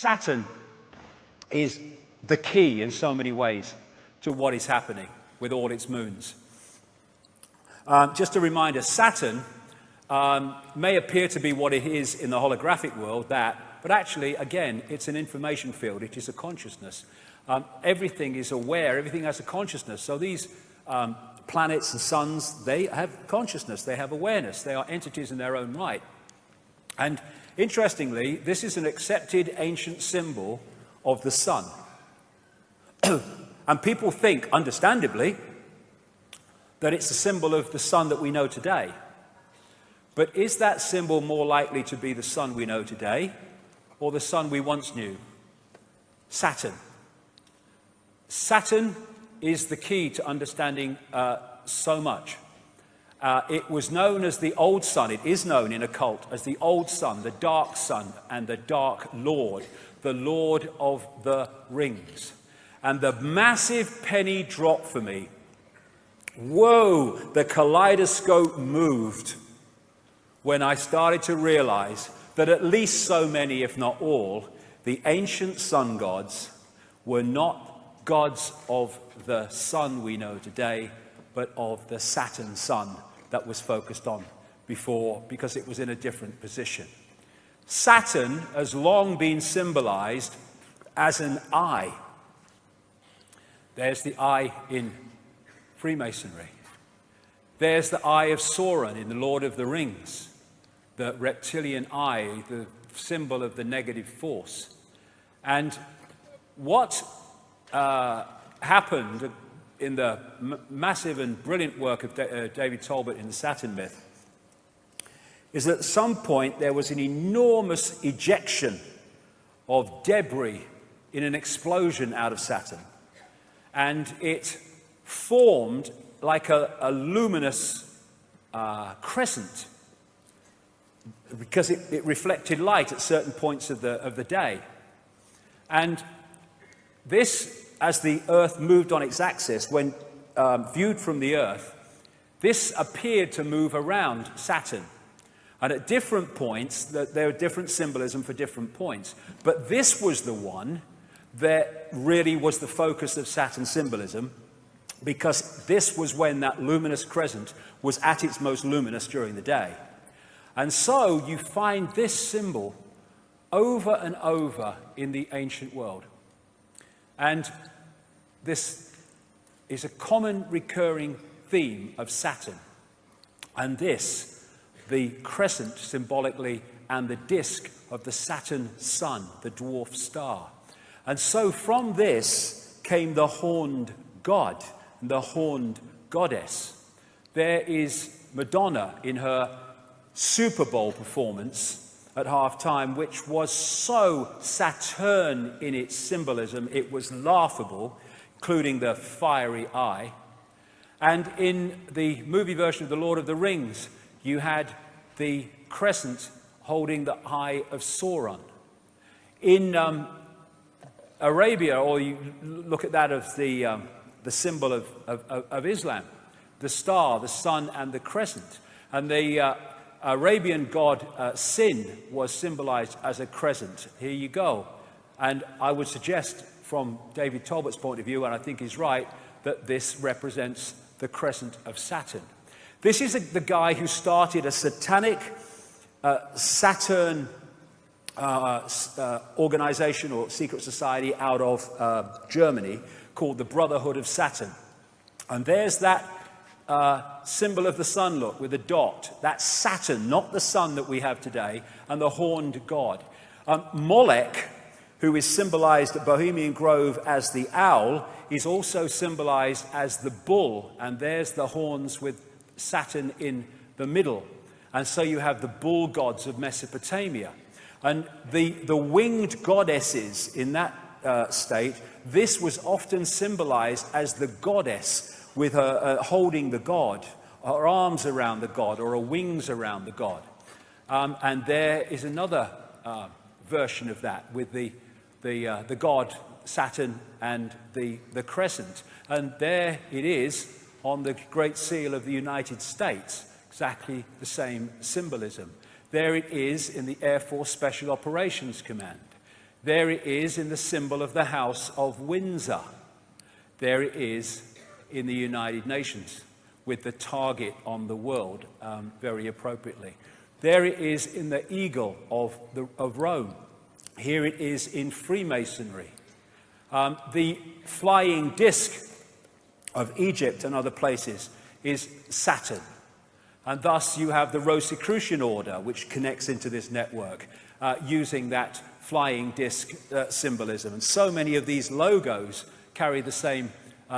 Saturn is the key in so many ways to what is happening with all its moons. Just a reminder, Saturn may appear to be what it is in the holographic world, but actually, again, it's an information field. It is a consciousness. Everything is aware. Everything has a consciousness. So these planets and suns, they have consciousness. They have awareness. They are entities in their own right. And interestingly, this is an accepted ancient symbol of the sun. And people think, understandably, that it's a symbol of the sun that we know today. But is that symbol more likely to be the sun we know today or the sun we once knew? Saturn. Saturn is the key to understanding so much. It was known as the old sun. It is known in occult as the old sun, the dark sun, and the dark lord, the lord of the rings. And the massive penny dropped for me. Whoa, the kaleidoscope moved when I started to realize that at least so many, if not all, the ancient sun gods were not gods of the sun we know today, but of the Saturn sun that was focused on before, because it was in a different position. Saturn has long been symbolized as an eye. There's the eye in Freemasonry. There's the eye of Sauron in the Lord of the Rings, the reptilian eye, the symbol of the negative force. And what happened in the massive and brilliant work of David Talbot in the Saturn myth is that at some point there was an enormous ejection of debris in an explosion out of Saturn. And it formed like a luminous crescent because it reflected light at certain points of the day. And this, as the Earth moved on its axis, when viewed from the Earth, this appeared to move around Saturn. And at different points, there are different symbolism for different points. But this was the one that really was the focus of Saturn symbolism, because this was when that luminous crescent was at its most luminous during the day. And so you find this symbol over and over in the ancient world. And this is a common recurring theme of Saturn. And this, the crescent symbolically, and the disk of the Saturn sun, the dwarf star. And so from this came the horned god and the horned goddess. There is Madonna in her Super Bowl performance at halftime, which was so Saturn in its symbolism, it was laughable, including the fiery eye. And in the movie version of The Lord of the Rings, you had the crescent holding the eye of Sauron. In Arabia, or you look at that of the symbol of Islam, the star, the sun, and the crescent. And the Arabian god Sin was symbolized as a crescent. Here you go. And I would suggest, from David Talbot's point of view, and I think he's right, that this represents the crescent of Saturn. This is the guy who started a satanic Saturn organization or secret society out of Germany called the Brotherhood of Saturn. And there's that symbol of the sun, look, with a dot. That's Saturn, not the sun that we have today, and the horned god. Molech, who is symbolized at Bohemian Grove as the owl, is also symbolized as the bull. And there's the horns with Saturn in the middle. And so you have the bull gods of Mesopotamia. And the winged goddesses in that state, this was often symbolized as the goddess with her holding the god, her arms around the god, or her wings around the god. And there is another version of that with the god Saturn and the crescent. And there it is on the Great Seal of the United States, exactly the same symbolism. There it is in the Air Force Special Operations Command. There it is in the symbol of the House of Windsor. There it is in the United Nations with the target on the world, very appropriately. There it is in the eagle of Rome. Here it is in Freemasonry. The flying disc of Egypt and other places is Saturn. And thus you have the Rosicrucian order, which connects into this network, using that flying disc symbolism. And so many of these logos carry the same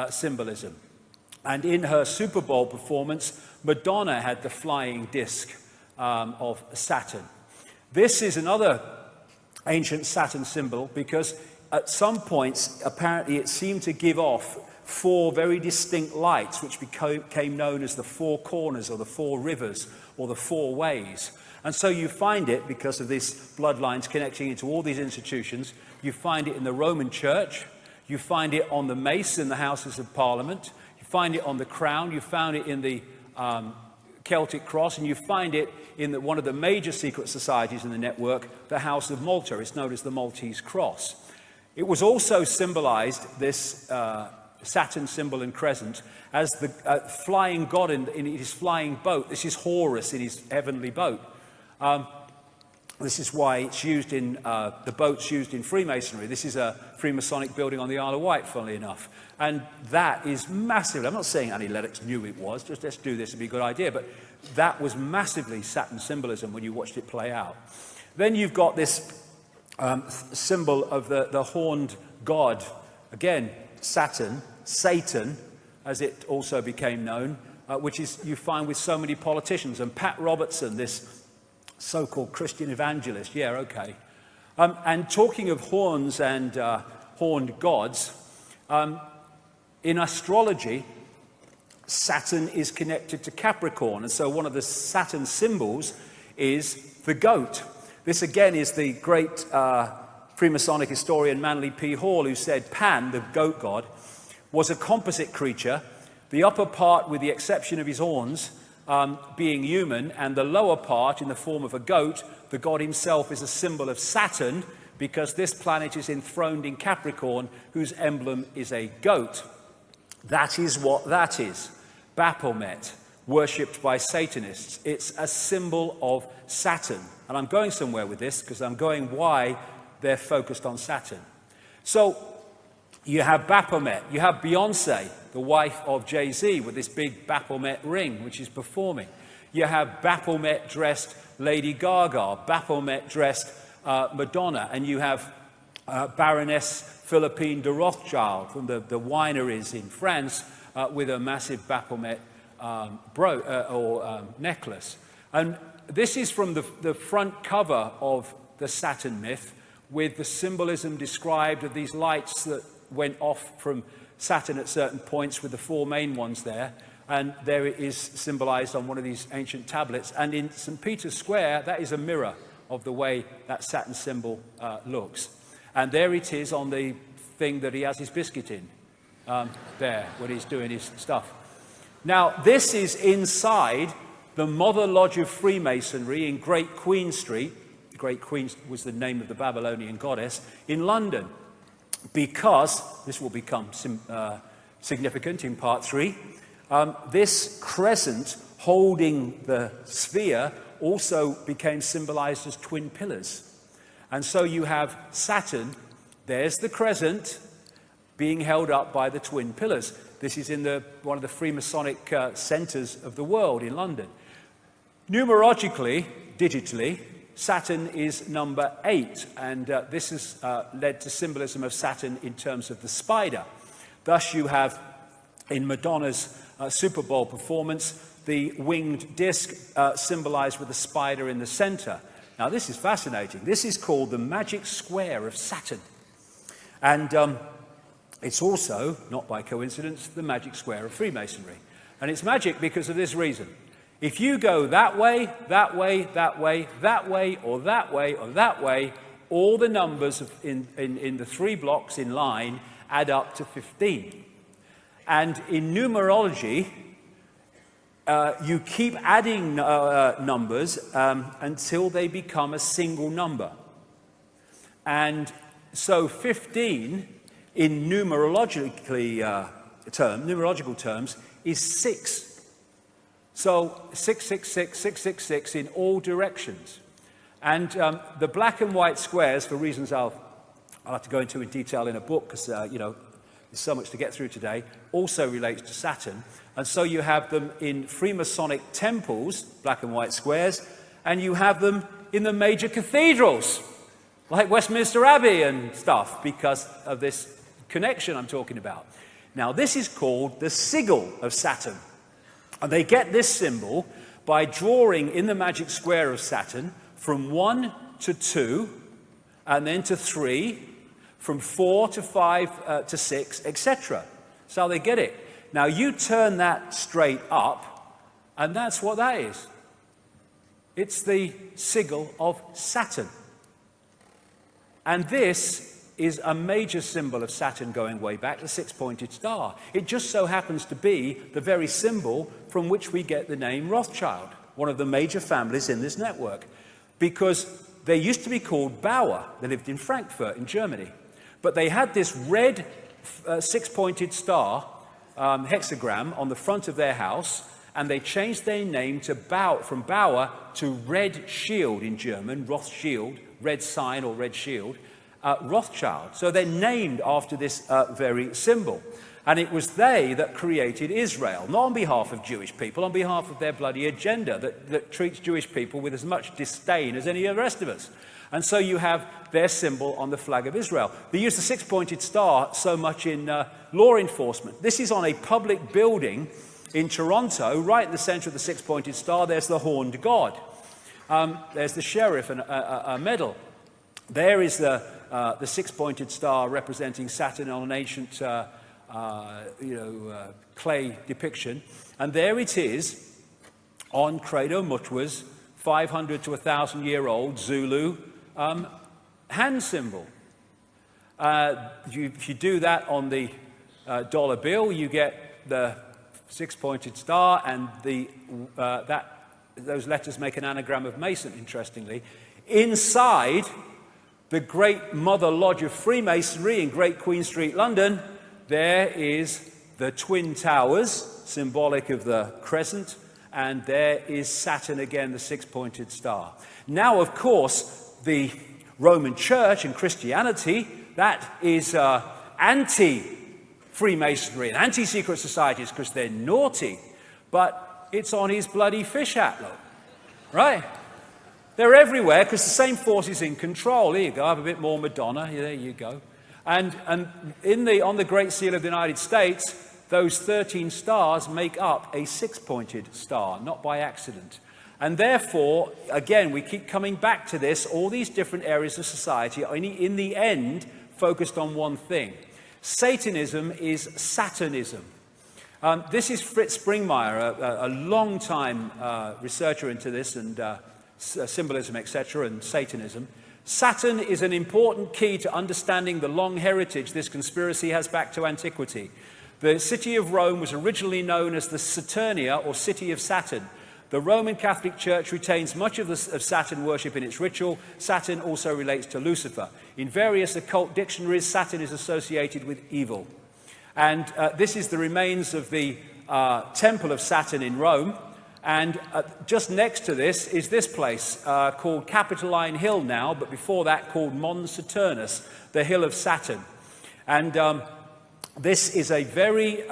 symbolism. And in her Super Bowl performance, Madonna had the flying disc of Saturn. This is another ancient Saturn symbol because at some points, apparently, it seemed to give off 4 very distinct lights, which became known as the 4 corners or the 4 rivers or the 4 ways. And so you find it, because of these bloodlines connecting into all these institutions, you find it in the Roman Church, you find it on the mace in the Houses of Parliament, you find it on the crown, you found it in the Celtic cross, and you find it in one of the major secret societies in the network, the House of Malta. It's known as the Maltese cross. It was also symbolized, this Saturn symbol and crescent, as the flying god in his flying boat. This is Horus in his heavenly boat. This is why it's used in the boats used in Freemasonry. This is a Freemasonic building on the Isle of Wight, funnily enough. And that is massive. I'm not saying Annie Lennox knew it was, just let's do this, it'd be a good idea. But that was massively Saturn symbolism when you watched it play out. Then you've got this symbol of the horned god. Again, Saturn, Satan, as it also became known, which is you find with so many politicians. And Pat Robertson, this so-called Christian evangelist, yeah, okay. And talking of horns and horned gods, in astrology, Saturn is connected to Capricorn. And so one of the Saturn symbols is the goat. This again is the great Freemasonic historian Manly P. Hall, who said Pan, the goat god, was a composite creature, the upper part, with the exception of his horns, being human, and the lower part in the form of a goat. The god himself is a symbol of Saturn, because this planet is enthroned in Capricorn, whose emblem is a goat. That is what that is. Baphomet, worshipped by Satanists. It's a symbol of Saturn. And I'm going somewhere with this, because I'm going why they're focused on Saturn. So you have Baphomet. You have Beyonce, the wife of Jay-Z, with this big Baphomet ring, which is performing. You have Baphomet-dressed Lady Gaga, Baphomet-dressed Madonna, and you have Baroness Philippine de Rothschild from the wineries in France with a massive Baphomet necklace. And this is from the front cover of the Saturn myth, with the symbolism described of these lights that went off from Saturn at certain points, with the 4 main ones there. And there it is symbolized on one of these ancient tablets. And in St. Peter's Square, that is a mirror of the way that Saturn symbol looks. And there it is on the thing that he has his biscuit in, there, when he's doing his stuff. Now, this is inside the Mother Lodge of Freemasonry in Great Queen Street. Great Queen was the name of the Babylonian goddess, in London. Because, this will become significant in part 3, this crescent holding the sphere also became symbolized as twin pillars. And so you have Saturn, there's the crescent, being held up by the twin pillars. This is in one of the Freemasonic centers of the world in London. Numerologically, digitally, Saturn is number 8, and this has led to symbolism of Saturn in terms of the spider. Thus you have, in Madonna's Super Bowl performance, the winged disc symbolized with a spider in the center. Now this is fascinating. This is called the magic square of Saturn. And it's also, not by coincidence, the magic square of Freemasonry. And it's magic because of this reason. If you go that way, that way, that way, that way, or that way, or that way, all the numbers in the 3 blocks in line add up to 15. And in numerology, you keep adding numbers until they become a single number. And so 15 in numerological terms is 6. So 666, 666 in all directions. And the black and white squares, for reasons I'll have to go into in detail in a book, because, there's so much to get through today, also relates to Saturn. And so you have them in Freemasonic temples, black and white squares, and you have them in the major cathedrals, like Westminster Abbey and stuff, because of this connection I'm talking about. Now, this is called the sigil of Saturn. And they get this symbol by drawing in the magic square of Saturn from 1 to 2, and then to 3, from 4 to 5 to 6, etc. That's how they get it. Now, you turn that straight up, and that's what that is. It's the sigil of Saturn. And this is a major symbol of Saturn going way back, the six-pointed star. It just so happens to be the very symbol from which we get the name Rothschild, one of the major families in this network, because they used to be called Bauer. They lived in Frankfurt in Germany. But they had this red six-pointed star hexagram on the front of their house, and they changed their name to from Bauer to Red Shield in German, Rothschild, red sign or red shield, Rothschild. So they're named after this very symbol. And it was they that created Israel, not on behalf of Jewish people, on behalf of their bloody agenda that treats Jewish people with as much disdain as any of the rest of us. And so you have their symbol on the flag of Israel. They use the six-pointed star so much in law enforcement. This is on a public building in Toronto, right in the center of the six-pointed star. There's the horned god. There's the sheriff and a medal. There is the six-pointed star representing Saturn on an ancient clay depiction. And there it is on Credo Mutwa's 500 to 1,000-year-old Zulu hand symbol. If you do that on the dollar bill, you get the six-pointed star, and those letters make an anagram of Mason, interestingly. Inside the Great Mother Lodge of Freemasonry in Great Queen Street, London, there is the Twin Towers, symbolic of the crescent, and there is Saturn again, the six-pointed star. Now, of course, the Roman Church and Christianity, that is anti-Freemasonry and anti-secret societies because they're naughty, but it's on his bloody fish hat, look, right? They're everywhere because the same force is in control. Here you go, I have a bit more Madonna, there you go. And on the Great Seal of the United States, those 13 stars make up a six-pointed star, not by accident. And therefore, again, we keep coming back to this, all these different areas of society are in the end focused on one thing. Satanism is Saturnism. This is Fritz Springmeier, a long-time researcher into this and symbolism, etc., and Satanism. Saturn is an important key to understanding the long heritage this conspiracy has back to antiquity. The city of Rome was originally known as the Saturnia, or City of Saturn. The Roman Catholic Church retains much of Saturn worship in its ritual. Saturn also relates to Lucifer. In various occult dictionaries, Saturn is associated with evil. And this is the remains of the Temple of Saturn in Rome. And just next to this is this place called Capitoline Hill now, but before that called Mons Saturnus, the Hill of Saturn. And this is a very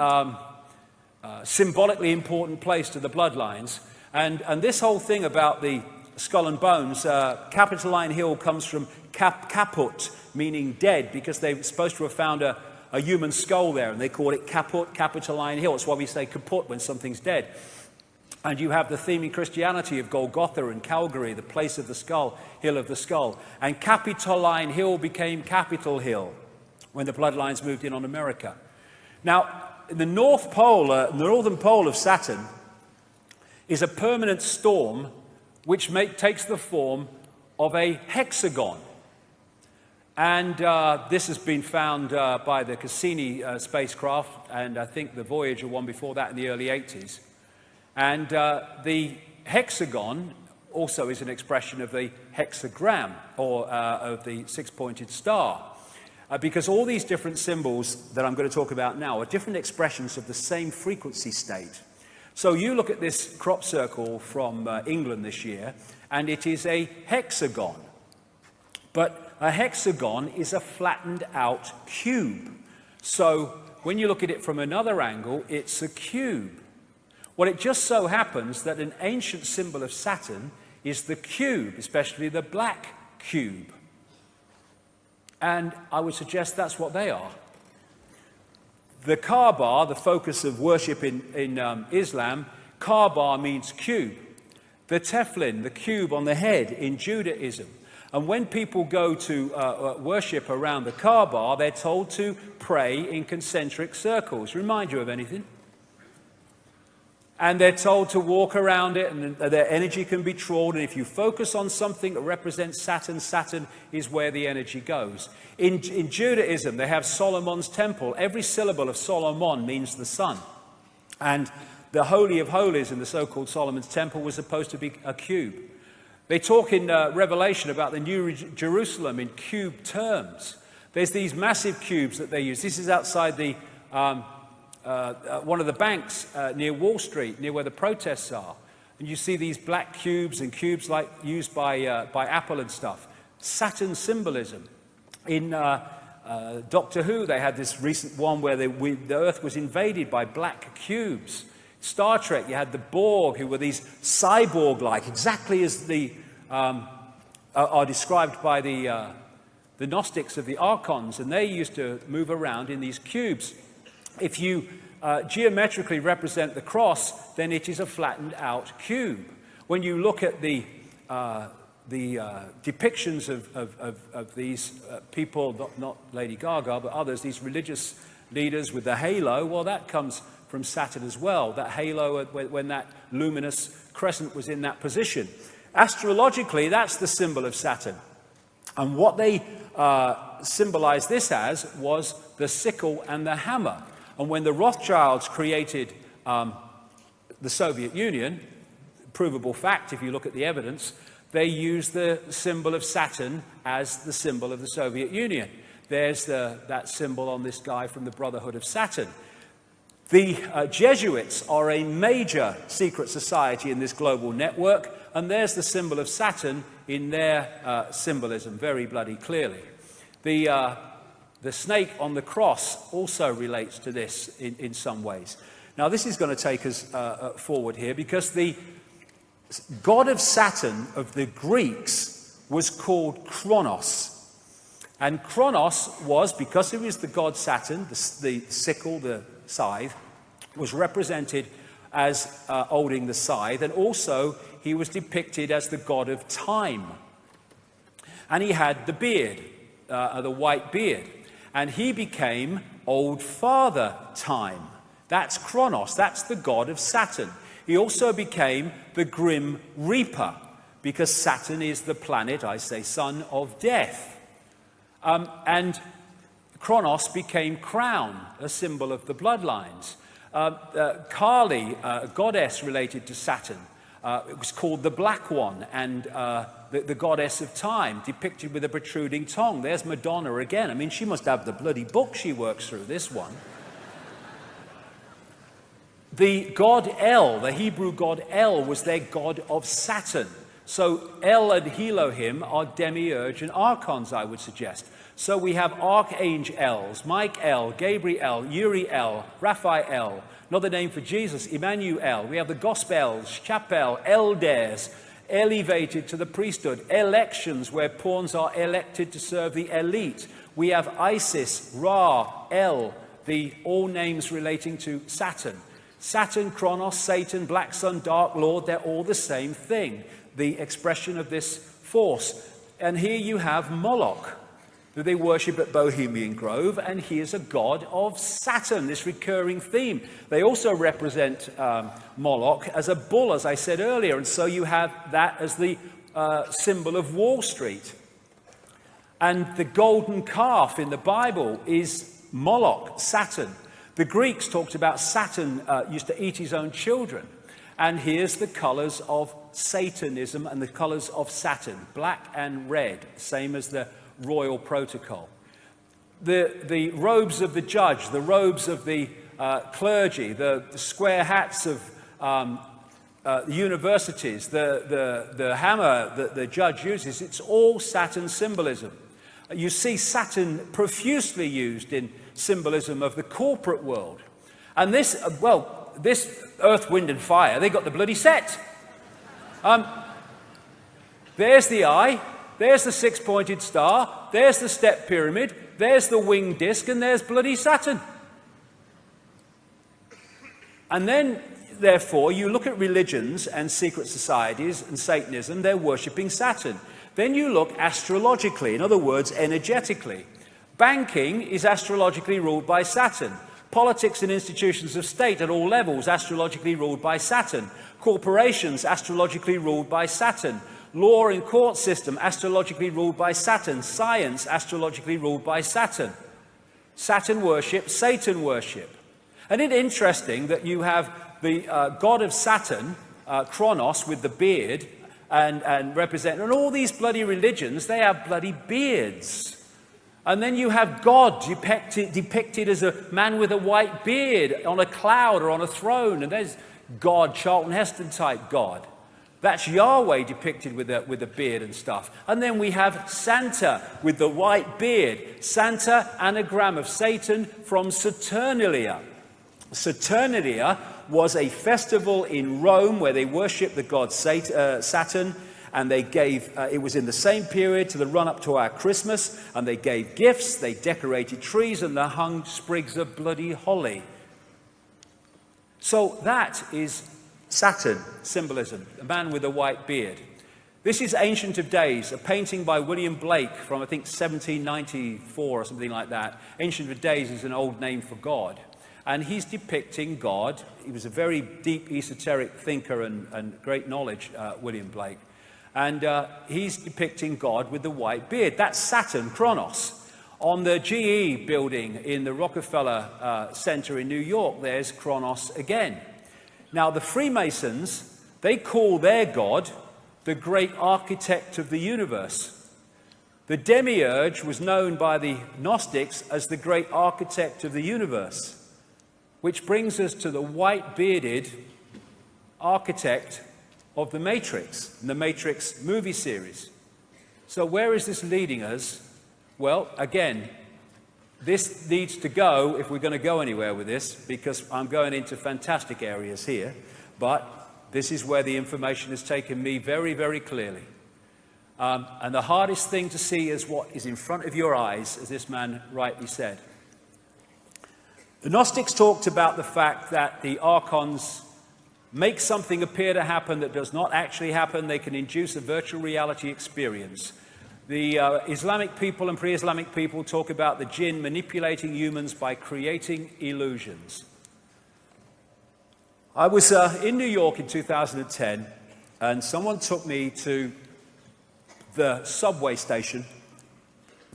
symbolically important place to the bloodlines. And this whole thing about the skull and bones, Capitoline Hill comes from caput, meaning dead, because they're supposed to have found a human skull there, and they call it caput, Capitoline Hill. That's why we say kaput when something's dead. And you have the theme in Christianity of Golgotha and Calvary, the place of the skull, hill of the skull. And Capitoline Hill became Capitol Hill when the bloodlines moved in on America. Now, the northern pole of Saturn is a permanent storm which takes the form of a hexagon. And this has been found by the Cassini spacecraft, and I think the Voyager one before that in the early 80s. And the hexagon also is an expression of the hexagram, or of the six-pointed star. because all these different symbols that I'm going to talk about now are different expressions of the same frequency state. So you look at this crop circle from England this year, and it is a hexagon. But a hexagon is a flattened out cube. So when you look at it from another angle, it's a cube. Well, it just so happens that an ancient symbol of Saturn is the cube, especially the black cube. And I would suggest that's what they are. The Kaaba, the focus of worship in Islam, Kaaba means cube. The tefillin, the cube on the head in Judaism. And when people go to worship around the Kaaba, they're told to pray in concentric circles. Remind you of anything? And they're told to walk around it, and their energy can be trawled. And if you focus on something that represents Saturn, Saturn is where the energy goes. In Judaism, they have Solomon's temple. Every syllable of Solomon means the sun. And the Holy of Holies in the so-called Solomon's temple was supposed to be a cube. They talk in Revelation about the New Jerusalem in cube terms. There's these massive cubes that they use. This is outside the one of the banks near Wall Street, near where the protests are. And you see these black cubes and cubes like used by Apple and stuff. Saturn symbolism. In Doctor Who, they had this recent one where the Earth was invaded by black cubes. Star Trek, you had the Borg, who were these cyborg-like, exactly as the are described by the Gnostics of the Archons, and they used to move around in these cubes. If you geometrically represent the cross, then it is a flattened-out cube. When you look at the depictions of these people, not Lady Gaga, but others, these religious leaders with the halo, well, that comes from Saturn as well, that halo when that luminous crescent was in that position. Astrologically, that's the symbol of Saturn. And what they symbolized this as was the sickle and the hammer. And when the Rothschilds created the Soviet Union, provable fact if you look at the evidence, they used the symbol of Saturn as the symbol of the Soviet Union. There's that symbol on this guy from the Brotherhood of Saturn. The Jesuits are a major secret society in this global network, and there's the symbol of Saturn in their symbolism very bloody clearly. The snake on the cross also relates to this in some ways. Now, this is going to take us forward here, because the god of Saturn of the Greeks was called Kronos. And Kronos was, because he was the god Saturn, the sickle, the scythe, was represented as holding the scythe, and also he was depicted as the god of time. And he had the beard, the white beard, and he became Old Father Time. That's Kronos, that's the god of Saturn. He also became the Grim Reaper, because Saturn is the planet, I say, son of death. And Kronos became Crown, a symbol of the bloodlines. Kali, a goddess related to Saturn, it was called the Black One, and the goddess of time, depicted with a protruding tongue. There's Madonna again. I mean, she must have the bloody book she works through, this one. The god El, the Hebrew god El, was their god of Saturn. So El and Elohim are demiurge and archons, I would suggest. So we have archangels, Michael, Gabriel, Uriel, Raphael, another name for Jesus, Emmanuel. We have the Gospels, Chapel, elders, elevated to the priesthood, elections where pawns are elected to serve the elite. We have Isis, Ra, El, all names relating to Saturn. Saturn, Kronos, Satan, Black Sun, Dark Lord, they're all the same thing, the expression of this force. And here you have Moloch, who they worship at Bohemian Grove, and he is a god of Saturn, this recurring theme. They also represent Moloch as a bull, as I said earlier, and so you have that as the symbol of Wall Street. And the golden calf in the Bible is Moloch, Saturn. The Greeks talked about Saturn used to eat his own children. And here's the colors of Satanism and the colors of Saturn, black and red, same as the royal protocol. the robes of the judge, the robes of the clergy, the square hats of the universities, the hammer that the judge uses, it's all Saturn symbolism. You see Saturn profusely used in symbolism of the corporate world. And this earth, wind and fire, they got the bloody set. There's the eye, there's the six-pointed star, there's the step pyramid, there's the winged disc, and there's bloody Saturn. And then, therefore, you look at religions and secret societies and Satanism, they're worshipping Saturn. Then you look astrologically, in other words, energetically. Banking is astrologically ruled by Saturn. Politics and institutions of state at all levels, astrologically ruled by Saturn. Corporations, astrologically ruled by Saturn. Law and court system, astrologically ruled by Saturn. Science, astrologically ruled by Saturn. Saturn worship, Satan worship. And it's interesting that you have the god of Saturn, Kronos, with the beard, and and all these bloody religions, they have bloody beards. And then you have God depicted as a man with a white beard on a cloud or on a throne. And there's God, Charlton Heston type God. That's Yahweh depicted with a beard and stuff. And then we have Santa with the white beard. Santa, anagram of Satan from Saturnalia. Saturnalia was a festival in Rome where they worshipped the god Saturn, and they gave, it was in the same period to the run-up to our Christmas, and they gave gifts, they decorated trees, and they hung sprigs of bloody holly. So that is Saturn symbolism, a man with a white beard. This is Ancient of Days, a painting by William Blake from, I think, 1794 or something like that. Ancient of Days is an old name for God. And he's depicting God. He was a very deep esoteric thinker and great knowledge, William Blake. And he's depicting God with the white beard. That's Saturn, Kronos. On the GE building in the Rockefeller Center in New York, there's Kronos again. Now, the Freemasons, they call their God the great architect of the universe. The demiurge was known by the Gnostics as the great architect of the universe. Which brings us to the white-bearded architect of the Matrix, the Matrix movie series. So where is this leading us? Well, again, this needs to go, if we're going to go anywhere with this, because I'm going into fantastic areas here, but this is where the information has taken me very, very clearly. And the hardest thing to see is what is in front of your eyes, as this man rightly said. The Gnostics talked about the fact that the archons make something appear to happen that does not actually happen. They can induce a virtual reality experience. The Islamic people and pre-Islamic people talk about the jinn manipulating humans by creating illusions. I was in New York in 2010, and someone took me to the subway station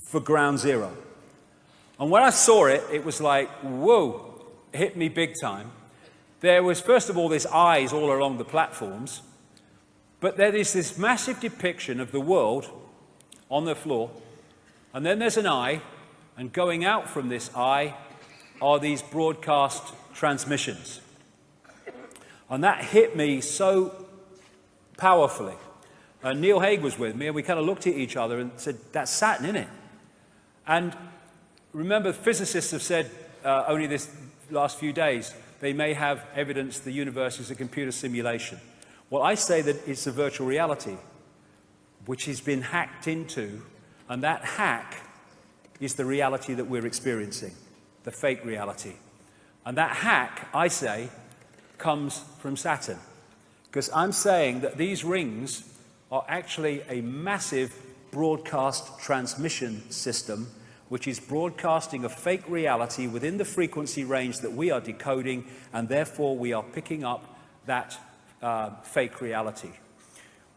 for Ground Zero. And when I saw it, it was like, whoa, it hit me big time. There was, first of all, this eyes all along the platforms, but there is this massive depiction of the world on the floor, and then there's an eye, and going out from this eye are these broadcast transmissions. And that hit me so powerfully. Neil Haig was with me, and we kind of looked at each other and said, that's Saturn, isn't it? And remember, physicists have said only this last few days, they may have evidence the universe is a computer simulation. Well, I say that it's a virtual reality, which has been hacked into, and that hack is the reality that we're experiencing, the fake reality. And that hack, I say, comes from Saturn. Because I'm saying that these rings are actually a massive broadcast transmission system which is broadcasting a fake reality within the frequency range that we are decoding, and therefore we are picking up that fake reality.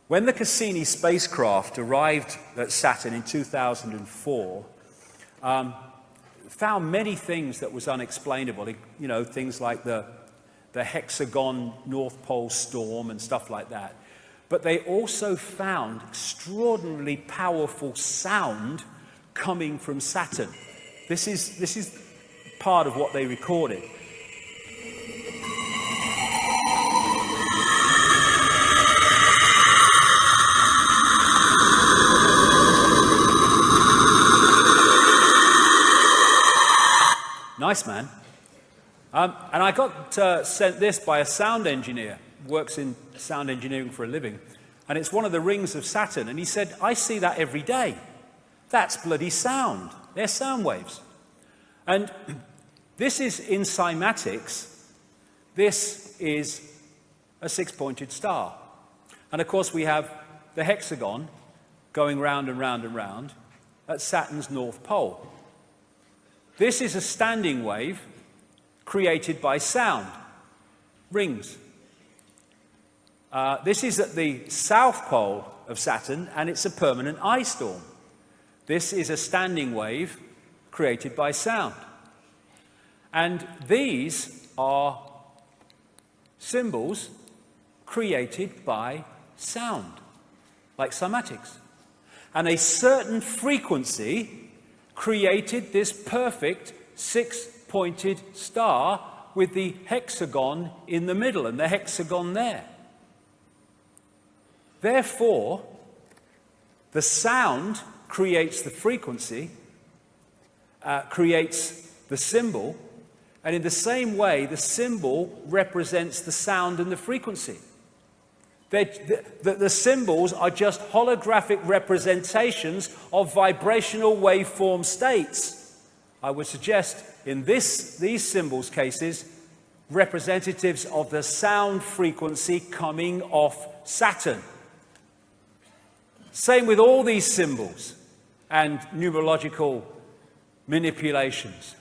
When the Cassini spacecraft arrived at Saturn in 2004, found many things that was unexplainable, you know, things like the hexagon North Pole storm and stuff like that. But they also found extraordinarily powerful sound coming from Saturn. This is part of what they recorded. Nice, man. And I got sent this by a sound engineer, works in sound engineering for a living, and it's one of the rings of Saturn, and he said, I see that every day. That's bloody sound. They're sound waves. And this is in cymatics. This is a six-pointed star. And of course we have the hexagon going round and round and round at Saturn's north pole. This is a standing wave created by sound, rings. This is at the south pole of Saturn, and it's a permanent ice storm. This is a standing wave created by sound. And these are symbols created by sound, like cymatics. And a certain frequency created this perfect six-pointed star with the hexagon in the middle and the hexagon there. Therefore, the sound creates the frequency, creates the symbol, and in the same way, the symbol represents the sound and the frequency. The symbols are just holographic representations of vibrational waveform states. I would suggest in these symbols cases, representatives of the sound frequency coming off Saturn. Same with all these symbols and numerological manipulations.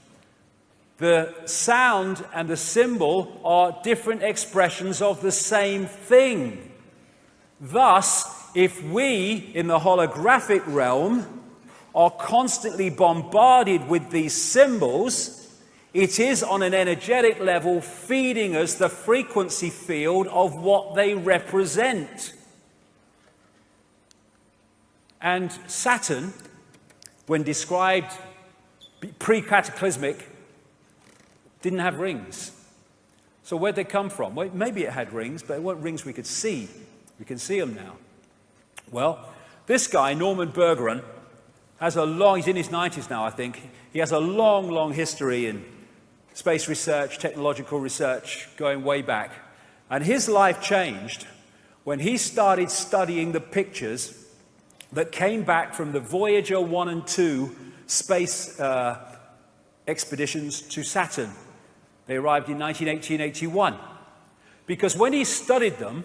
The sound and the symbol are different expressions of the same thing. Thus, if we, in the holographic realm, are constantly bombarded with these symbols, it is on an energetic level feeding us the frequency field of what they represent. And Saturn, when described pre-cataclysmic, didn't have rings. So where'd they come from? Well, maybe it had rings, but it weren't rings we could see. We can see them now. Well, this guy, Norman Bergeron, has he's in his 90s now, I think. He has a long, long history in space research, technological research, going way back. And his life changed when he started studying the pictures that came back from the Voyager 1 and 2 space expeditions to Saturn. They arrived in 1980-81. Because when he studied them,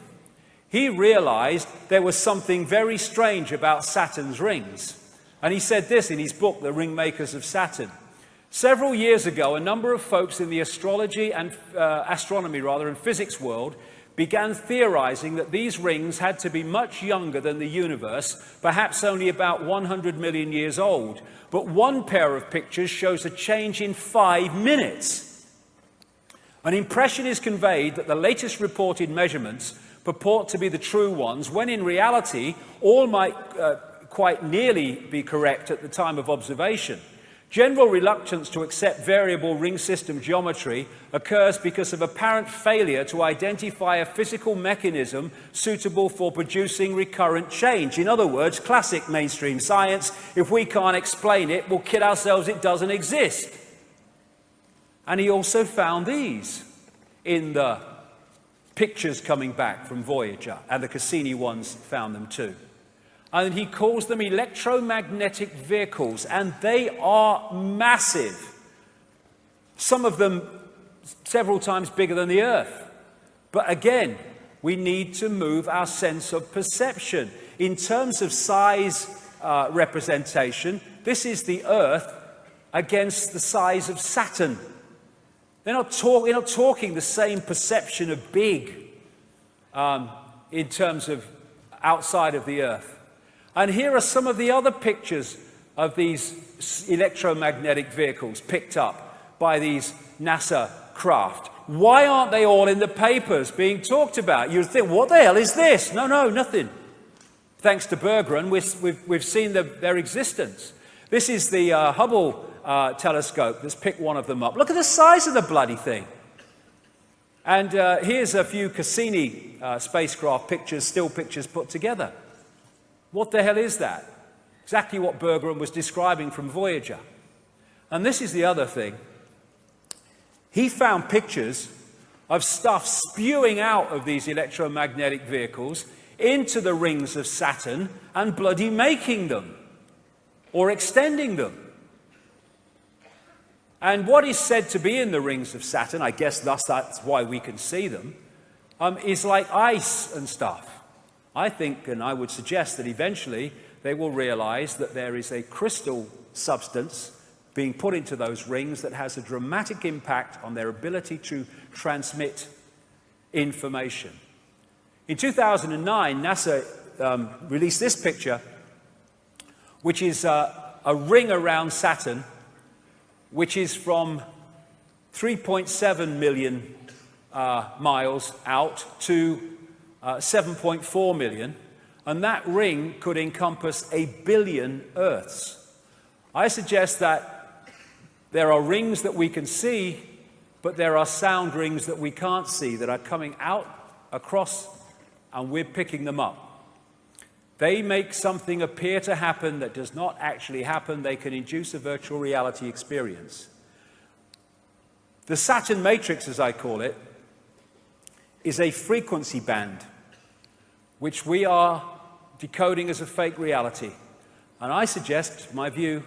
he realized there was something very strange about Saturn's rings. And he said this in his book, The Ringmakers of Saturn. Several years ago, a number of folks in the astrology and astronomy and physics world began theorizing that these rings had to be much younger than the universe, perhaps only about 100 million years old. But one pair of pictures shows a change in 5 minutes. An impression is conveyed that the latest reported measurements purport to be the true ones, when in reality all might quite nearly be correct at the time of observation. General reluctance to accept variable ring system geometry occurs because of apparent failure to identify a physical mechanism suitable for producing recurrent change. In other words, classic mainstream science, if we can't explain it, we'll kid ourselves it doesn't exist. And he also found these in the pictures coming back from Voyager, and the Cassini ones found them too. And he calls them electromagnetic vehicles, and they are massive. Some of them several times bigger than the Earth. But again, we need to move our sense of perception. In terms of size representation, this is the Earth against the size of Saturn. We're not talking the same perception of big in terms of outside of the Earth. And here are some of the other pictures of these electromagnetic vehicles picked up by these NASA craft. Why aren't they all in the papers being talked about? You'd think, what the hell is this? No, nothing. Thanks to Bergeron, we've seen their existence. This is the Hubble telescope that's picked one of them up. Look at the size of the bloody thing. And here's a few Cassini spacecraft pictures, still pictures put together. What the hell is that? Exactly what Bergeron was describing from Voyager. And this is the other thing. He found pictures of stuff spewing out of these electromagnetic vehicles into the rings of Saturn and bloody making them or extending them. And what is said to be in the rings of Saturn, I guess thus that's why we can see them, is like ice and stuff. I think, and I would suggest that eventually they will realize that there is a crystal substance being put into those rings that has a dramatic impact on their ability to transmit information. In 2009, NASA released this picture, which is a ring around Saturn, which is from 3.7 million miles out to 7.4 million, and that ring could encompass 1 billion Earths. I suggest that there are rings that we can see, but there are sound rings that we can't see that are coming out across, and we're picking them up. They make something appear to happen that does not actually happen. They can induce a virtual reality experience. The Saturn matrix, as I call it, is a frequency band which we are decoding as a fake reality. And I suggest, my view,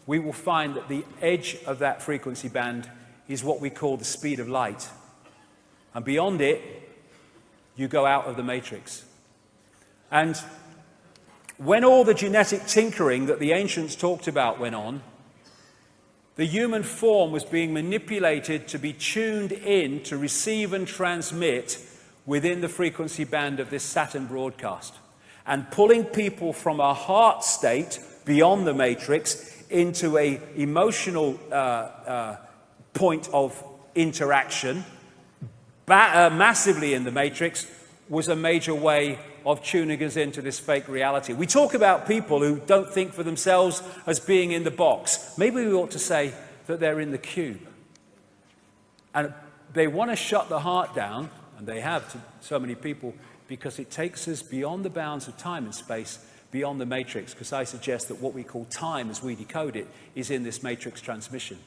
we will find that the edge of that frequency band is what we call the speed of light. And beyond it, you go out of the matrix. And when all the genetic tinkering that the ancients talked about went on, the human form was being manipulated to be tuned in to receive and transmit within the frequency band of this Saturn broadcast, and pulling people from a heart state beyond the matrix into an emotional point of interaction massively in the matrix was a major way of tuning us into this fake reality. We talk about people who don't think for themselves as being in the box. Maybe we ought to say that they're in the cube. And they want to shut the heart down, and they have to so many people, because it takes us beyond the bounds of time and space, beyond the matrix, because I suggest that what we call time as we decode it is in this matrix transmission.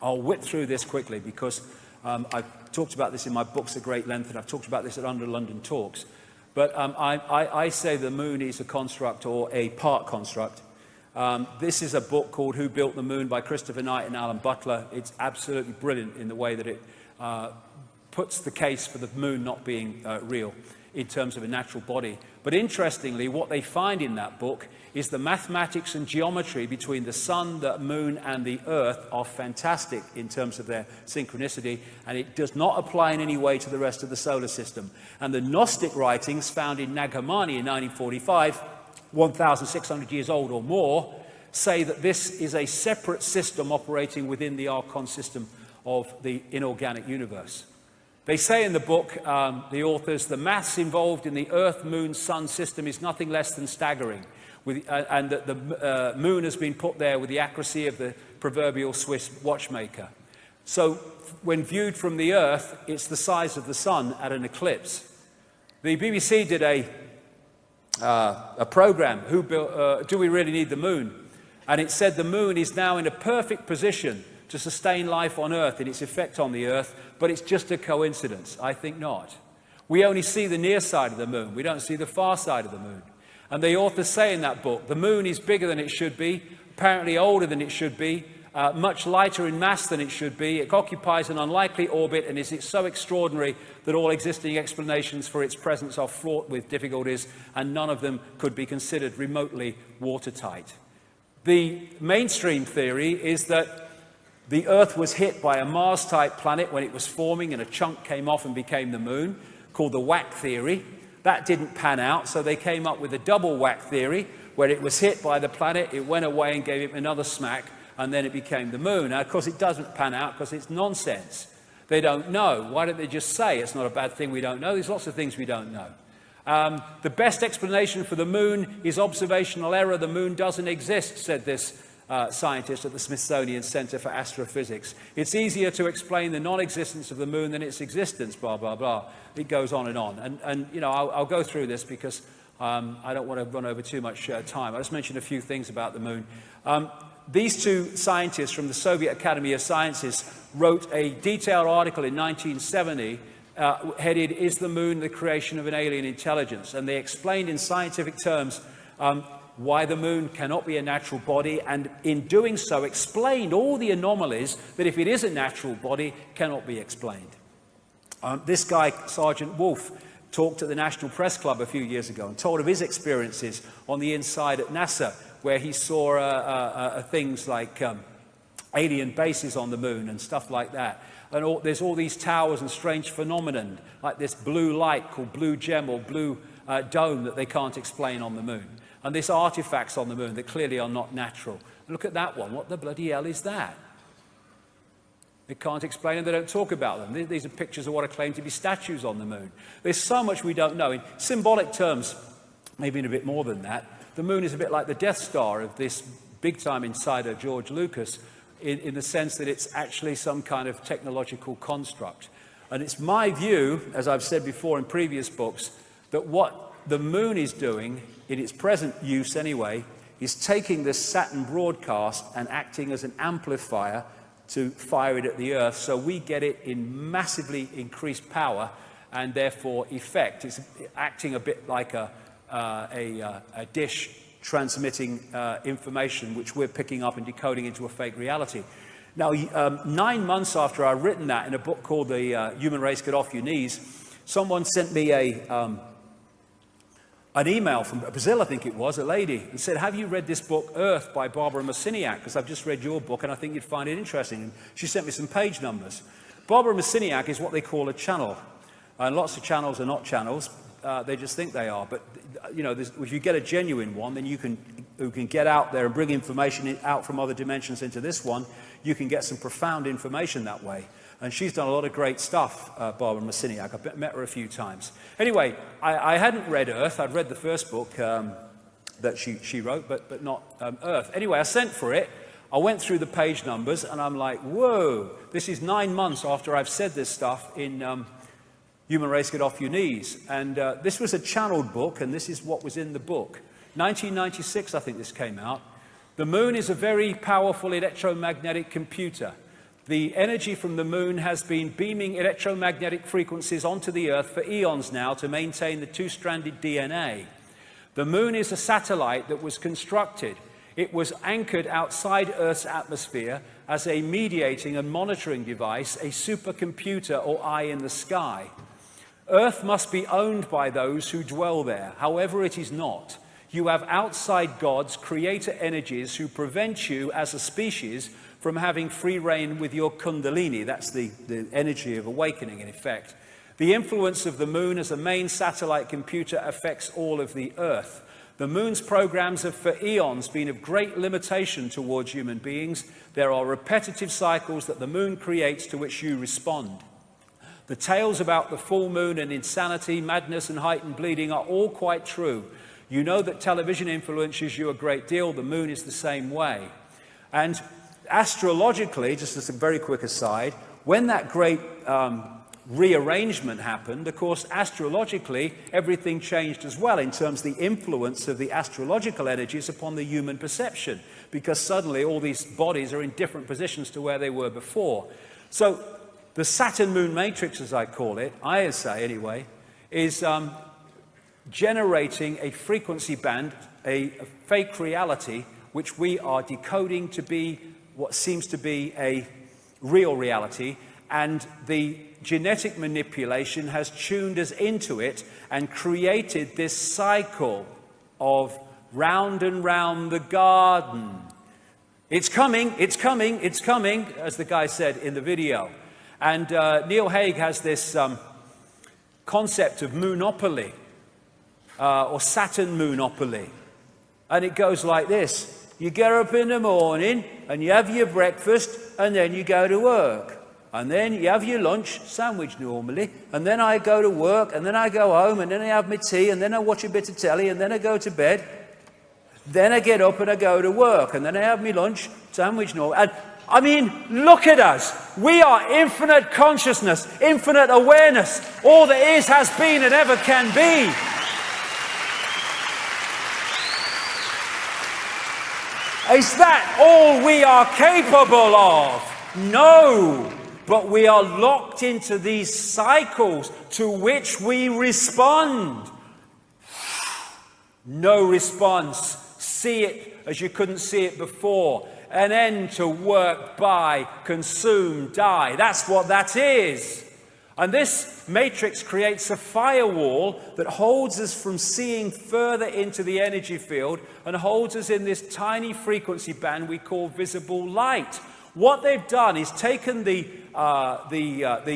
I'll whip through this quickly because I've talked about this in my books at great length, and I've talked about this at Under London Talks. But I say the moon is a construct or a part construct. This is a book called Who Built the Moon by Christopher Knight and Alan Butler. It's absolutely brilliant in the way that it puts the case for the moon not being real in terms of a natural body. But interestingly, what they find in that book is the mathematics and geometry between the sun, the moon, and the earth are fantastic in terms of their synchronicity, and it does not apply in any way to the rest of the solar system. And the Gnostic writings found in Nag Hammadi in 1945, 1,600 years old or more, say that this is a separate system operating within the Archon system of the inorganic universe. They say in the book, the authors, the maths involved in the Earth, Moon, Sun system is nothing less than staggering, and that the moon has been put there with the accuracy of the proverbial Swiss watchmaker. So when viewed from the Earth, it's the size of the sun at an eclipse. The BBC did a program, Do We Really Need the Moon? And it said the moon is now in a perfect position to sustain life on Earth in its effect on the Earth, but it's just a coincidence. I think not. We only see the near side of the moon. We don't see the far side of the moon. And the authors say in that book, the moon is bigger than it should be, apparently older than it should be, much lighter in mass than it should be. It occupies an unlikely orbit and is so extraordinary that all existing explanations for its presence are fraught with difficulties, and none of them could be considered remotely watertight. The mainstream theory is that the Earth was hit by a Mars-type planet when it was forming, and a chunk came off and became the moon, called the whack theory. That didn't pan out, so they came up with a double whack theory, where it was hit by the planet, it went away and gave it another smack, and then it became the moon. Now, of course, it doesn't pan out because it's nonsense. They don't know. Why don't they just say it's not a bad thing we don't know? There's lots of things we don't know. The best explanation for the moon is observational error. The moon doesn't exist, said this scientist at the Smithsonian Center for Astrophysics. It's easier to explain the non-existence of the moon than its existence, blah, blah, blah. It goes on. And you know, I'll go through this because I don't want to run over too much time. I'll just mention a few things about the moon. These two scientists from the Soviet Academy of Sciences wrote a detailed article in 1970 headed, "Is the Moon the Creation of an Alien Intelligence?" And they explained in scientific terms why the moon cannot be a natural body, and in doing so explained all the anomalies that, if it is a natural body, cannot be explained. This guy, Sergeant Wolf, talked at the National Press Club a few years ago and told of his experiences on the inside at NASA, where he saw things like alien bases on the moon and stuff like that. And there's all these towers and strange phenomenon, like this blue light called blue gem or blue dome that they can't explain on the moon. And these artifacts on the moon that clearly are not natural. Look at that one. What the bloody hell is that? They can't explain them. They don't talk about them. These are pictures of what are claimed to be statues on the moon. There's so much we don't know. In symbolic terms, maybe in a bit more than that, the moon is a bit like the Death Star of this big-time insider, George Lucas, in the sense that it's actually some kind of technological construct. And it's my view, as I've said before in previous books, that what the moon is doing, in its present use anyway, is taking this Saturn broadcast and acting as an amplifier to fire it at the Earth, so we get it in massively increased power and therefore effect. It's acting a bit like a dish transmitting information which we're picking up and decoding into a fake reality. Now, 9 months after I'd written that in a book called The Human Race Get Off Your Knees, someone sent me an email from Brazil, I think it was, a lady, and said, "Have you read this book, Earth, by Barbara Marciniak? Because I've just read your book and I think you'd find it interesting." And she sent me some page numbers. Barbara Marciniak is what they call a channel. And lots of channels are not channels. They just think they are. But, you know, if you get a genuine one, then you can get out there and bring information out from other dimensions into this one. You can get some profound information that way. And she's done a lot of great stuff, Barbara Marciniak. I've met her a few times. Anyway, I hadn't read Earth. I'd read the first book that she wrote, but not Earth. Anyway, I sent for it. I went through the page numbers, and I'm like, whoa, this is 9 months after I've said this stuff in Human Race Get Off Your Knees. And this was a channeled book, and this is what was in the book. 1996, I think this came out. The moon is a very powerful electromagnetic computer. The energy from the moon has been beaming electromagnetic frequencies onto the Earth for eons now to maintain the two-stranded DNA. The moon is a satellite that was constructed. It was anchored outside Earth's atmosphere as a mediating and monitoring device, a supercomputer or eye in the sky. Earth must be owned by those who dwell there. However, it is not. You have outside gods, creator energies, who prevent you as a species from having free reign with your kundalini. That's the energy of awakening, in effect. The influence of the moon as a main satellite computer affects all of the Earth. The moon's programs have for eons been of great limitation towards human beings. There are repetitive cycles that the moon creates to which you respond. The tales about the full moon and insanity, madness and heightened bleeding are all quite true. You know that television influences you a great deal. The moon is the same way. And astrologically, just as a very quick aside, when that great rearrangement happened, of course, astrologically, everything changed as well in terms of the influence of the astrological energies upon the human perception, because suddenly all these bodies are in different positions to where they were before. So the Saturn-Moon matrix, as I call it, I say anyway, is generating a frequency band, a fake reality, which we are decoding to be what seems to be a real reality, and the genetic manipulation has tuned us into it and created this cycle of round and round the garden. It's coming, it's coming, it's coming, as the guy said in the video. And Neil Haig has this concept of moonopoly, or Saturn moonopoly. And it goes like this. You get up in the morning and you have your breakfast and then you go to work. And then you have your lunch, sandwich normally, and then I go to work and then I go home and then I have my tea and then I watch a bit of telly and then I go to bed. Then I get up and I go to work, and then I have my lunch, sandwich and all. And I mean, look at us. We are infinite consciousness, infinite awareness. All that is, has been, and ever can be. Is that all we are capable of? No. But we are locked into these cycles to which we respond. No response. See it as you couldn't see it before. An end to work, buy, consume, die. That's what that is. And this matrix creates a firewall that holds us from seeing further into the energy field and holds us in this tiny frequency band we call visible light. What they've done is taken the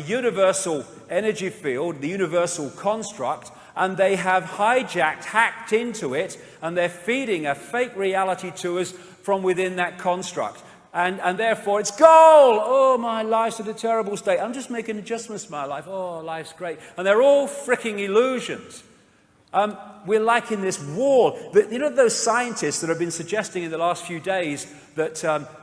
universal energy field, the universal construct, and they have hacked into it, and they're feeding a fake reality to us from within that construct. And therefore it's goal. Oh, my life's in a terrible state. I'm just making adjustments to my life. Oh, life's great. And they're all freaking illusions. We're like in this wall. You know those scientists that have been suggesting in the last few days that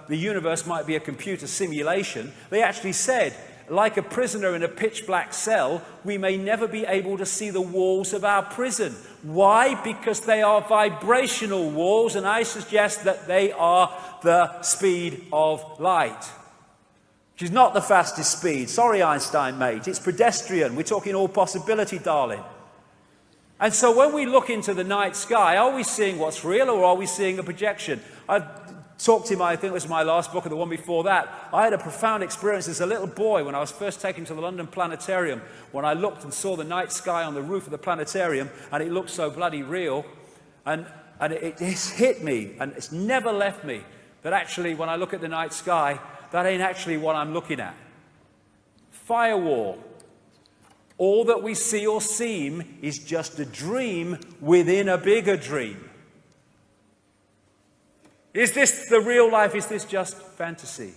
the universe might be a computer simulation? They actually said, like a prisoner in a pitch black cell, we may never be able to see the walls of our prison. Why? Because they are vibrational walls, and I suggest that they are the speed of light. Which is not the fastest speed. Sorry, Einstein, mate. It's pedestrian. We're talking all possibility, darling. And so when we look into the night sky, are we seeing what's real, or are we seeing a projection? I talked to him, I think it was my last book, or the one before that. I had a profound experience as a little boy when I was first taken to the London Planetarium, when I looked and saw the night sky on the roof of the planetarium, and it looked so bloody real. And it hit me, and it's never left me, that actually when I look at the night sky, that ain't actually what I'm looking at. Firewall. All that we see or seem is just a dream within a bigger dream. Is this the real life? Is this just fantasy?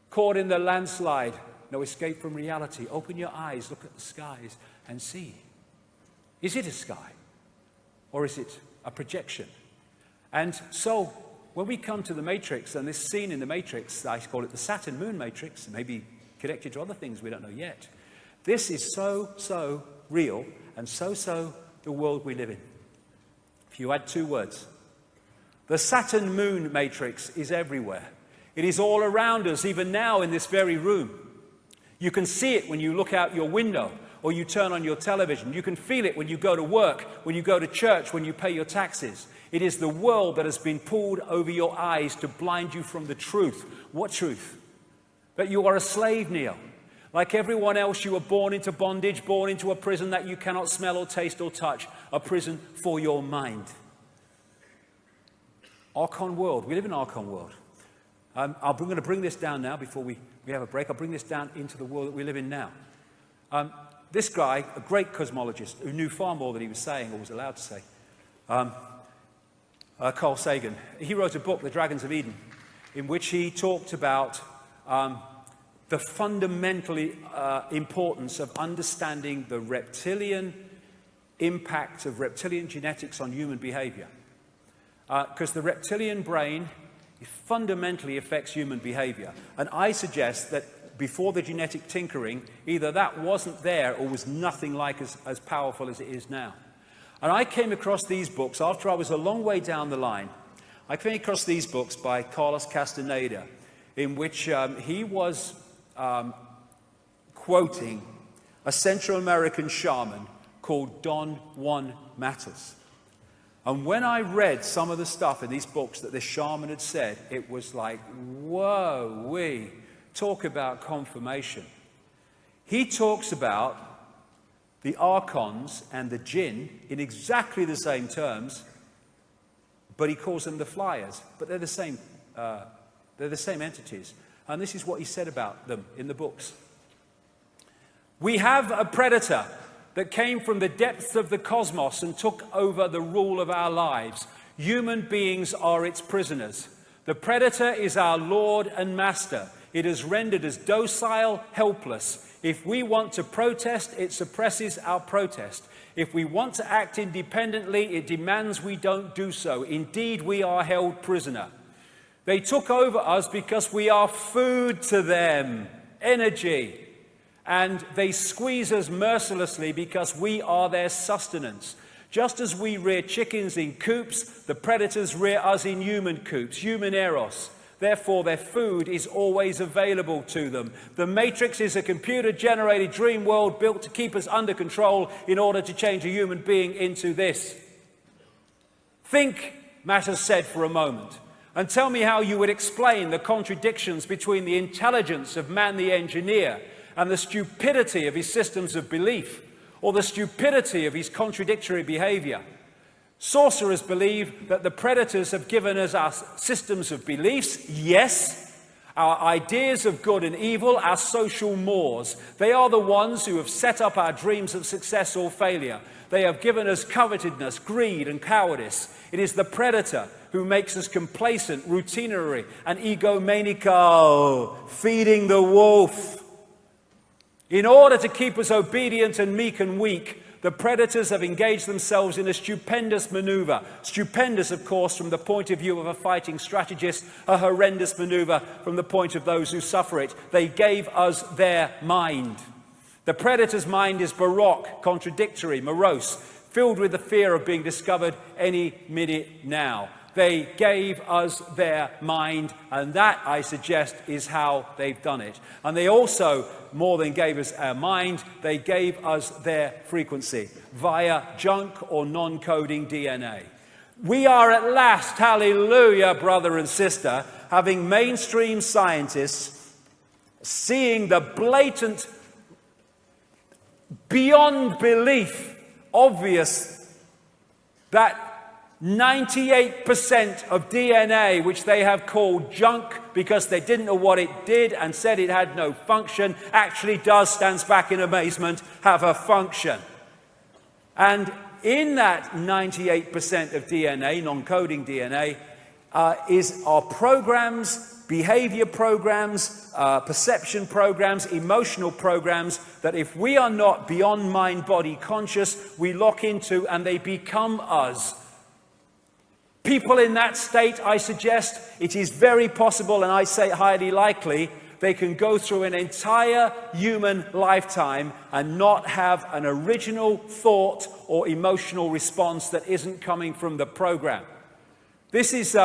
Caught in the landslide, no escape from reality. Open your eyes, look at the skies and see. Is it a sky? Or is it a projection? And so, when we come to the matrix, and this scene in the matrix, I call it the Saturn moon matrix, maybe connected to other things we don't know yet. This is so real, and so the world we live in. If you add two words, the Saturn moon matrix is everywhere. It is all around us, even now in this very room. You can see it when you look out your window, or you turn on your television. You can feel it when you go to work, when you go to church, when you pay your taxes. It is the world that has been pulled over your eyes to blind you from the truth. What truth? That you are a slave, Neil. Like everyone else, you were born into bondage, born into a prison that you cannot smell or taste or touch, a prison for your mind. Archon world. We live in Archon world. I'm going to bring this down now before we have a break. I'll bring this down into the world that we live in now. This guy, a great cosmologist who knew far more than he was saying or was allowed to say, Carl Sagan, he wrote a book, The Dragons of Eden, in which he talked about the fundamental importance of understanding the reptilian impact of reptilian genetics on human behavior. Because the reptilian brain fundamentally affects human behavior. And I suggest that before the genetic tinkering, either that wasn't there or was nothing like as powerful as it is now. And I came across these books after I was a long way down the line. I came across these books by Carlos Castaneda, in which he was quoting a Central American shaman called Don Juan Matos. And when I read some of the stuff in these books that this shaman had said, it was like, whoa, we talk about confirmation. He talks about the archons and the jinn in exactly the same terms, but he calls them the flyers. But they're the same entities. And this is what he said about them in the books. We have a predator that came from the depths of the cosmos and took over the rule of our lives. Human beings are its prisoners. The predator is our Lord and Master. It has rendered us docile, helpless. If we want to protest, it suppresses our protest. If we want to act independently, it demands we don't do so. Indeed, we are held prisoner. They took over us because we are food to them, energy. And they squeeze us mercilessly because we are their sustenance. Just as we rear chickens in coops, the predators rear us in human coops, human eros. Therefore, their food is always available to them. The Matrix is a computer-generated dream world built to keep us under control in order to change a human being into this. Think, matters said, for a moment, and tell me how you would explain the contradictions between the intelligence of man the engineer and the stupidity of his systems of belief, or the stupidity of his contradictory behavior. Sorcerers believe that the predators have given us our systems of beliefs, yes, our ideas of good and evil, our social mores. They are the ones who have set up our dreams of success or failure. They have given us covetousness, greed, and cowardice. It is the predator who makes us complacent, routinary, and egomaniacal, feeding the wolf. In order to keep us obedient and meek and weak, the predators have engaged themselves in a stupendous maneuver. Stupendous, of course, from the point of view of a fighting strategist, a horrendous maneuver from the point of those who suffer it. They gave us their mind. The predator's mind is baroque, contradictory, morose, filled with the fear of being discovered any minute now. They gave us their mind, and that, I suggest, is how they've done it. And they also, more than gave us our mind, they gave us their frequency via junk or non-coding DNA. We are at last, hallelujah, brother and sister, having mainstream scientists seeing the blatant, beyond belief, obvious that 98% of DNA, which they have called junk because they didn't know what it did and said it had no function, actually does, stands back in amazement, have a function. And in that 98% of DNA, non-coding DNA, are programs, behavior programs, perception programs, emotional programs that if we are not beyond mind-body conscious, we lock into and they become us. People in that state, I suggest, it is very possible, and I say highly likely, they can go through an entire human lifetime and not have an original thought or emotional response that isn't coming from the program. This is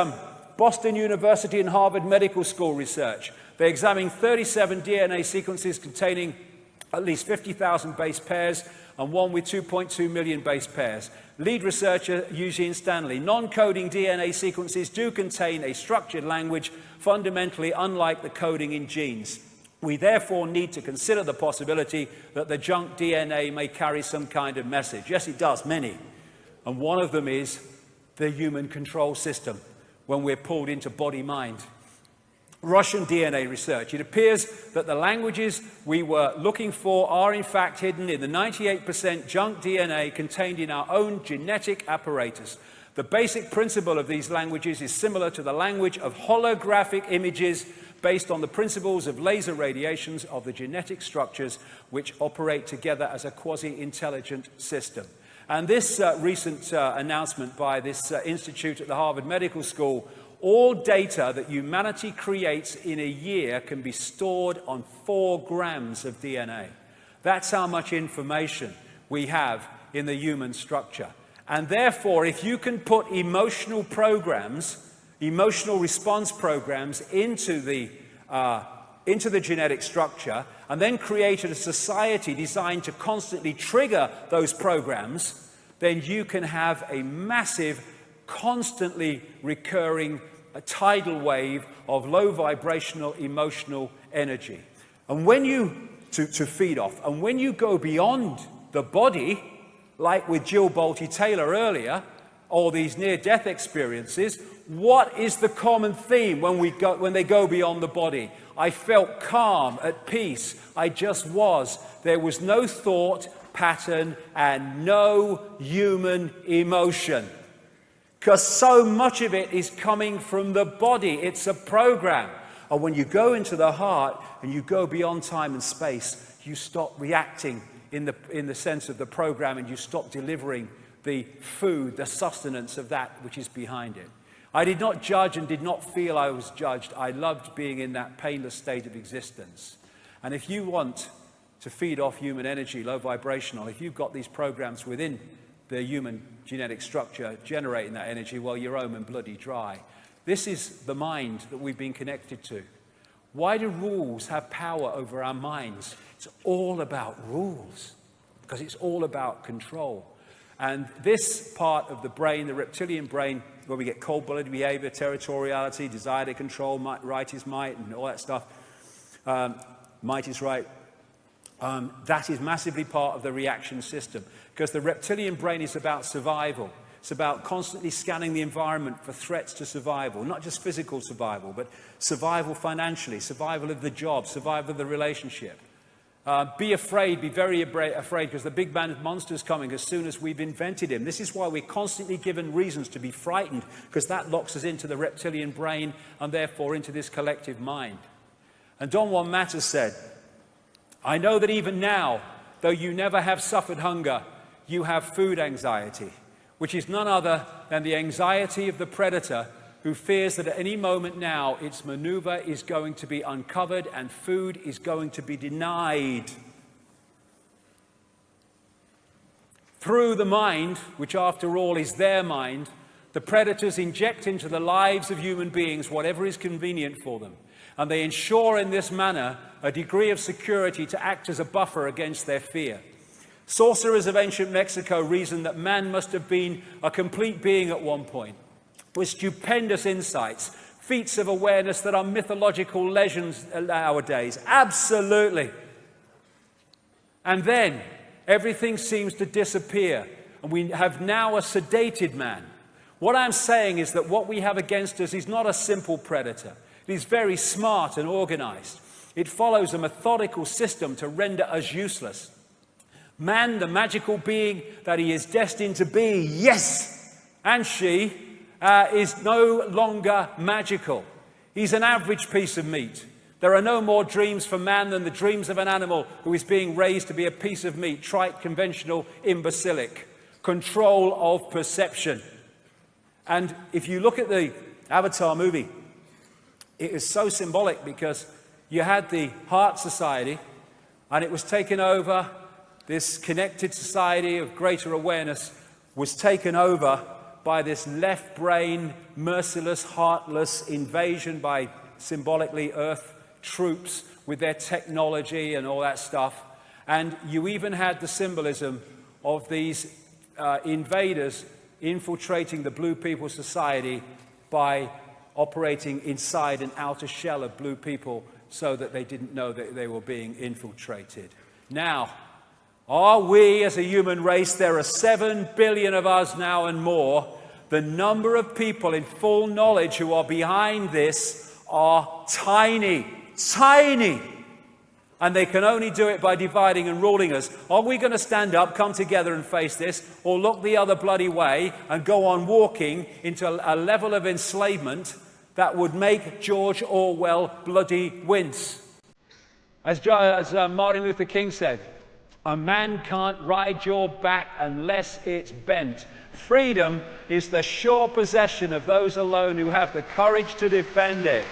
Boston University and Harvard Medical School research. They examined 37 DNA sequences containing at least 50,000 base pairs and one with 2.2 million base pairs. Lead researcher Eugene Stanley. Non-coding DNA sequences do contain a structured language fundamentally unlike the coding in genes. We therefore need to consider the possibility that the junk DNA may carry some kind of message. Yes, it does, many. And one of them is the human control system when we're pulled into body-mind. Russian DNA research. It appears that the languages we were looking for are in fact hidden in the 98% junk DNA contained in our own genetic apparatus. The basic principle of these languages is similar to the language of holographic images based on the principles of laser radiations of the genetic structures which operate together as a quasi-intelligent system. And this recent announcement by this institute at the Harvard Medical School, all data that humanity creates in a year can be stored on 4 grams of DNA. That's how much information we have in the human structure. And therefore, if you can put emotional programs, emotional response programs into the genetic structure, and then create a society designed to constantly trigger those programs, then you can have a massive, constantly recurring a tidal wave of low vibrational emotional energy. And when you, to feed off, and when you go beyond the body, like with Jill Bolte Taylor earlier, or these near-death experiences, what is the common theme when they go beyond the body? I felt calm, at peace, I just was. There was no thought pattern and no human emotion. Because so much of it is coming from the body. It's a program. And when you go into the heart and you go beyond time and space, you stop reacting in the sense of the program, and you stop delivering the food, the sustenance of that which is behind it. I did not judge and did not feel I was judged. I loved being in that painless state of existence. And if you want to feed off human energy, low vibrational, if you've got these programs within the human genetic structure generating that energy, well, you're home and bloody dry. This is the mind that we've been connected to. Why do rules have power over our minds? It's all about rules, because it's all about control. And this part of the brain, the reptilian brain, where we get cold-blooded behavior, territoriality, desire to control, right is might, and all that stuff, might is right, that is massively part of the reaction system. Because the reptilian brain is about survival. It's about constantly scanning the environment for threats to survival, not just physical survival, but survival financially, survival of the job, survival of the relationship. Be afraid, be very afraid, because the big band of monsters coming as soon as we've invented him. This is why we're constantly given reasons to be frightened, because that locks us into the reptilian brain and therefore into this collective mind. And Don Juan Matter said, I know that even now, though you never have suffered hunger, you have food anxiety, which is none other than the anxiety of the predator who fears that at any moment now its maneuver is going to be uncovered and food is going to be denied. Through the mind, which after all is their mind, the predators inject into the lives of human beings whatever is convenient for them, and they ensure in this manner a degree of security to act as a buffer against their fear. Sorcerers of ancient Mexico reasoned that man must have been a complete being at one point, with stupendous insights, feats of awareness that are mythological legends nowadays. Absolutely. And then everything seems to disappear, and we have now a sedated man. What I'm saying is that what we have against us is not a simple predator. It is very smart and organized. It follows a methodical system to render us useless. Man, the magical being that he is destined to be, yes, and she, is no longer magical. He's an average piece of meat. There are no more dreams for man than the dreams of an animal who is being raised to be a piece of meat, trite, conventional, imbecilic. Control of perception. And if you look at the Avatar movie, it is so symbolic, because you had the Heart Society, and it was taken over. This connected society of greater awareness was taken over by this left brain, merciless, heartless invasion by symbolically Earth troops with their technology and all that stuff. And you even had the symbolism of these invaders infiltrating the Blue People Society by operating inside an outer shell of blue people so that they didn't know that they were being infiltrated. Now, are we as a human race, there are 7 billion of us now and more, the number of people in full knowledge who are behind this are tiny, tiny. And they can only do it by dividing and ruling us. Are we going to stand up, come together and face this, or look the other bloody way and go on walking into a level of enslavement that would make George Orwell bloody wince? As Martin Luther King said, a man can't ride your back unless it's bent. Freedom is the sure possession of those alone who have the courage to defend it.